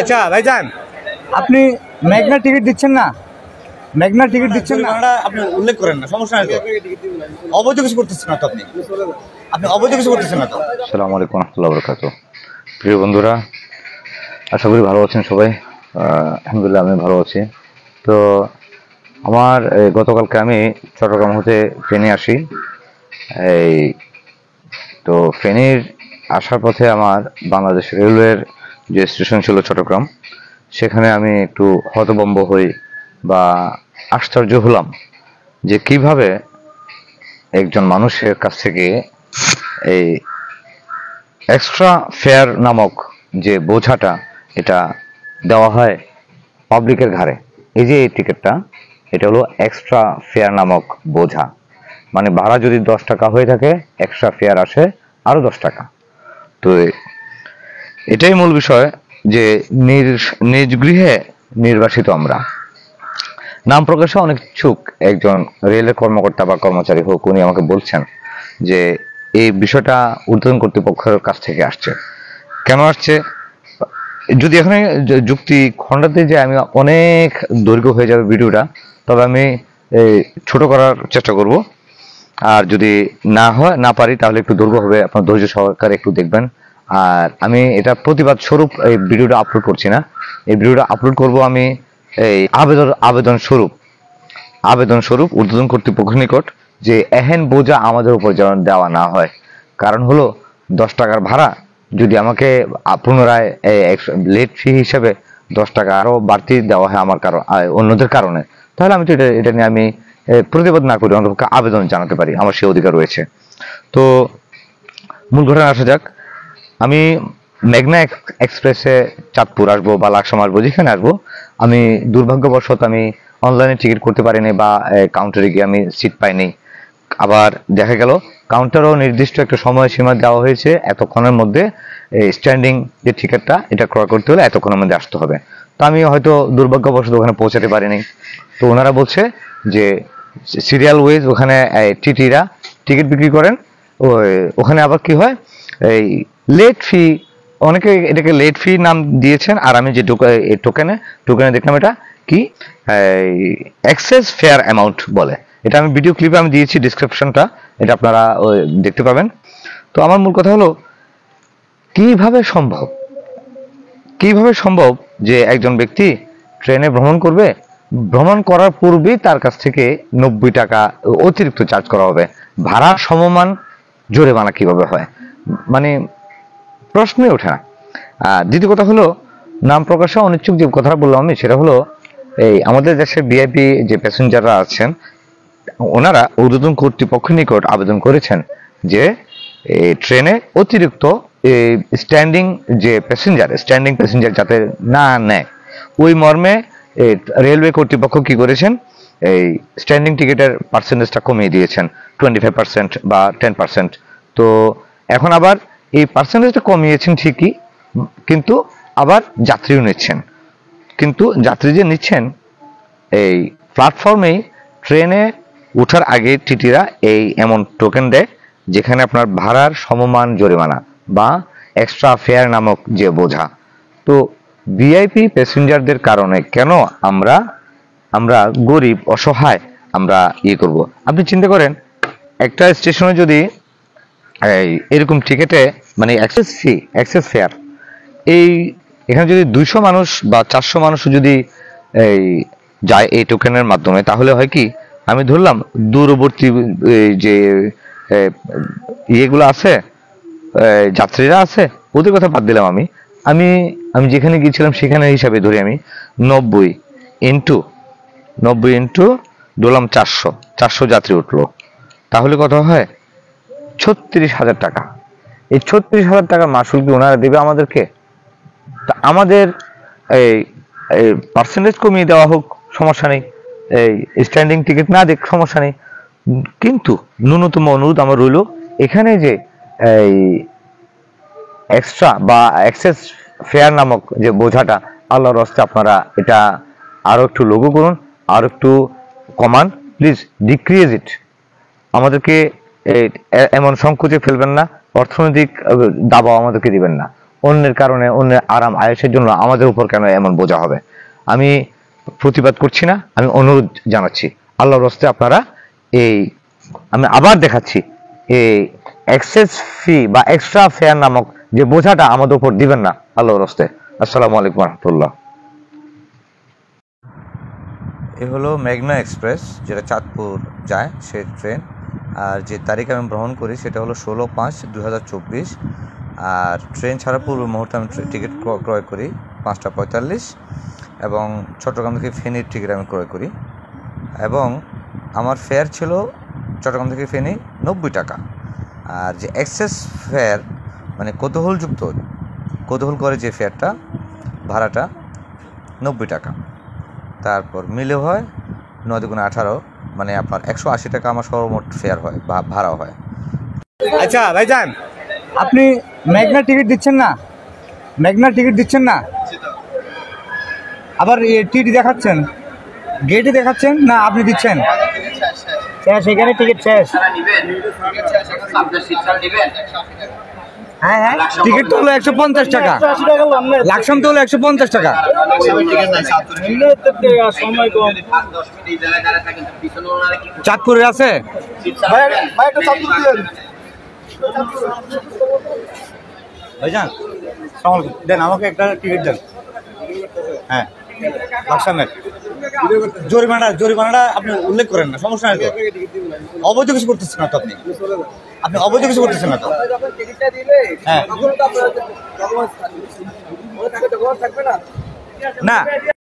আচ্ছা ভাইজান, আপনি মেঘনা টিকিট দিচ্ছেন না? মেঘনা টিকিট দিচ্ছেন না, আপনি উল্লেখ করেন না, সমস্যা নাই তো। অবৈধ কিছু করতেছেন না তো আপনি অবৈধ কিছু করতেছেন না তো। আসসালামু আলাইকুম রহমতুল্লাহ বরকাতুহ। প্রিয় বন্ধুরা, আশা করি ভালো আছেন সবাই। আলহামদুলিল্লাহ আমি ভালো আছি। তো আমার গতকালকে আমি চট্টগ্রাম হতে ফেনী আসি। তো ফেনীর আসার পথে আমার বাংলাদেশ রেলওয়ের যে স্টেশন ছিল চট্টগ্রাম, সেখানে আমি একটু হতভম্ব হই বা আশ্চর্য হলাম যে কিভাবে একজন মানুষের কাছ থেকে এই এক্সট্রা ফেয়ার নামক যে বোঝাটা এটা দেওয়া হয় পাবলিকের ঘাড়ে। এই যে এই টিকিটটা, এটা হলো এক্সট্রা ফেয়ার নামক বোঝা। মানে ভাড়া যদি 10 টাকা হয়ে থাকে, এক্সট্রা ফেয়ার আসে আরো 10 টাকা। তো এটাই মূল বিষয় যে নিজ গৃহে নির্বাসিত আমরা। নাম প্রকাশে অনেক ইচ্ছুক একজন রেলের কর্মকর্তা বা কর্মচারী হোক, উনি আমাকে বলছেন যে এই বিষয়টা ঊর্ধ্বতন কর্তৃপক্ষের কাছ থেকে আসছে। কেন আসছে? যদি এখানে যুক্তি খণ্ডাতে যে আমি অনেক দৈর্ঘ্য হয়ে যাবে ভিডিওটা, তবে আমি ছোট করার চেষ্টা করব। আর যদি না পারি তাহলে একটু দৈর্ঘ্য হবে, আপনার ধৈর্য সহকারে একটু দেখবেন। আর আমি এটা প্রতিবাদ স্বরূপ এই ভিডিওটা আপলোড করছি না, এই ভিডিওটা আপলোড করব আমি এই আবেদন স্বরূপ ঊর্ধ্বতন কর্তৃপক্ষের নিকট, যে এহেন বোঝা আমাদের উপর যেন দেওয়া না হয়। কারণ হলো 10 টাকার ভাড়া যদি আমাকে পুনরায় লেট ফি হিসেবে 10 টাকা আরো বাড়তি দেওয়া হয় আমার অন্যদের কারণে, তাহলে আমি তো এটা নিয়ে আমি প্রতিবাদ না করি, অন্তপক্ষে আবেদন জানাতে পারি, আমার সে অধিকার রয়েছে। তো মূল ঘটনা আসা যাক। আমি মেঘনা এক্সপ্রেসে চাঁদপুর আসবো বা লাকসাম আসবো, যেখানে আসবো, আমি দুর্ভাগ্যবশত আমি অনলাইনে টিকিট করতে পারিনি বা কাউন্টারে গিয়ে আমি সিট পাইনি। আবার দেখা গেল কাউন্টারও নির্দিষ্ট একটা সময়সীমা দেওয়া হয়েছে, এতক্ষণের মধ্যে স্ট্যান্ডিং যে টিকিটটা এটা ক্রয় করতে হলে এতক্ষণের মধ্যে আসতে হবে। তো আমি হয়তো দুর্ভাগ্যবশত ওখানে পৌঁছাতে পারিনি। তো ওনারা বলছে যে সিরিয়াল ওয়েজ ওখানে টিটিরা টিকিট বিক্রি করেন, ওখানে আবার কি হয়, এই লেট ফি, অনেকে এটাকে লেট ফি নাম দিয়েছেন। আর আমি যে টোকেনে দেখলাম এটা কি এক্সেস ফেয়ার অ্যামাউন্ট বলে। এটা আমি ভিডিও ক্লিপে আমি দিয়েছি, ডিসক্রিপশনটা, এটা আপনারা দেখতে পাবেন। তো আমার মূল কথা হলো, কিভাবে সম্ভব যে একজন ব্যক্তি ট্রেনে ভ্রমণ করার পূর্বেই তার কাছ থেকে 90 টাকা অতিরিক্ত চার্জ করা হবে। ভাড়া সমমান জরিমানা কিভাবে হয়, মানে প্রশ্নই ওঠে না। দ্বিতীয় কথা হলো, নাম প্রকাশে অনিচ্ছুক যে কথাটা বললাম আমি, সেটা হলো এই আমাদের দেশের ভিআইপি যে প্যাসেঞ্জাররা আছেন, ওনারা ঊর্ধ্বতন কর্তৃপক্ষের নিকট আবেদন করেছেন যে এই ট্রেনে অতিরিক্ত স্ট্যান্ডিং প্যাসেঞ্জার যাতে না নেয়, ওই মর্মে রেলওয়ে কর্তৃপক্ষ কি করেছেন, এই স্ট্যান্ডিং টিকিটের পার্সেন্টেজটা কমিয়ে দিয়েছেন 25% বা 10%। তো এখন আবার এই পার্সেন্টেজটা কমিয়েছেন ঠিকই, কিন্তু আবার যাত্রীও নিচ্ছেন। কিন্তু যাত্রী যে নিচ্ছেন, এই প্ল্যাটফর্মেই ট্রেনে ওঠার আগে টিটিরা এই এমন টোকেন দেয় যেখানে আপনার ভাড়ার সমমান জরিমানা বা এক্সট্রা ফেয়ার নামক যে বোঝা। তো ভিআইপি প্যাসেঞ্জারদের কারণে কেন আমরা গরিব অসহায় আমরা করব? আপনি চিন্তা করেন, একটা স্টেশনে যদি এরকম টিকেটে মানে এক্সেস ফেয়ার এখানে যদি 200 মানুষ বা 400 মানুষ যদি যায় এই টোকেনের মাধ্যমে, তাহলে হয় কি, আমি ধরলাম দূরবর্তী যে ইয়েগুলো আছে, যাত্রীরা আছে, ওদের কথা বাদ দিলাম। আমি যেখানে গিয়েছিলাম সেখানে হিসাবে ধরি, আমি 90 ইন্টু ধরলাম 400 যাত্রী উঠলো, তাহলে কত হয়? 36,000 টাকা। এই 36,000 টাকা মাসুল কি ওনারা দেবে আমাদেরকে? তা আমাদের এই পার্সেন্টেজ কমিয়ে দেওয়া হোক, সমস্যা নেই, এই স্ট্যান্ডিং টিকিট না দেখ, সমস্যা নেই। কিন্তু ন্যূনতম অনুরোধ আমার রইল, এখানে যে এই এক্সট্রা বা এক্সেস ফেয়ার নামক যে বোঝাটা, আল্লাহর রাস্তে আপনারা এটা আরো একটু লঘু করুন, আরো একটু কমান, প্লিজ ডিক্রিজ ইট। আমাদেরকে এমন সংকোচে ফেলবেন না, অর্থনৈতিক দাবাও আমাদেরকে দিবেন না। অন্যের কারণে, অন্যের আরাম আয়েশের জন্য আমাদের উপর কেন এমন বোঝা হবে? আমি প্রতিবাদ করছি না, আমি অনুরোধ জানাচ্ছি আল্লাহর রাস্তে আপনারা এই, আমি আবার দেখাচ্ছি, এই এক্সেস ফি বা এক্সট্রা ফেয়ার নামক যে বোঝাটা আমাদের উপর দিবেন না আল্লাহর রাস্তে। আসসালামু আলাইকুম রহমতুল্লাহ। এ হলো মেঘনা এক্সপ্রেস, যেটা চাঁদপুর যায় সেই ট্রেন। আর যে তারিখ আমি গ্রহণ করি সেটা হলো 16/5/2024। আর ট্রেন ছাড়ার পূর্ব মুহূর্তে আমি টিকিট ক্রয় করি 5টা 45, এবং চট্টগ্রাম থেকে ফেনীর টিকিট আমি ক্রয় করি। এবং আমার ফেয়ার ছিল চট্টগ্রাম থেকে ফেনী 90 টাকা। আর যে এক্সেস ফেয়ার মানে কৌতূহল করে যে ফেয়ারটা, ভাড়াটা 90 টাকা। তারপর মিলে হয় 9 × 18, মানে আপনার 180 টাকা আমার সর্বমোট ফেয়ার হয় বা ভাড়া হয়। আচ্ছা ভাইজান, আপনি মেঘনা টিকিট দিচ্ছেন না? মেঘনা টিকিট দিচ্ছেন না, আবার টিটি দেখাচ্ছেন, গেটে দেখাচ্ছেন না, আপনি দিচ্ছেন সেখানে টিকিট শেষ। হ্যাঁ হ্যাঁ, টিকিট তো হলো 150 টাকা, লাকসাম তো হলো 150 টাকা। চাঁদপুরে আছে ভাইজান, দেন আমাকে একটা টিকিট দেন। হ্যাঁ, লাকসামের জরিমানাটা আপনি উল্লেখ করেন না, সমস্যা নেই তো। অবৈধ কিছু করতেছেন না তো আপনি, অবৈধ কিছু করতেছেন না তো। হ্যাঁ না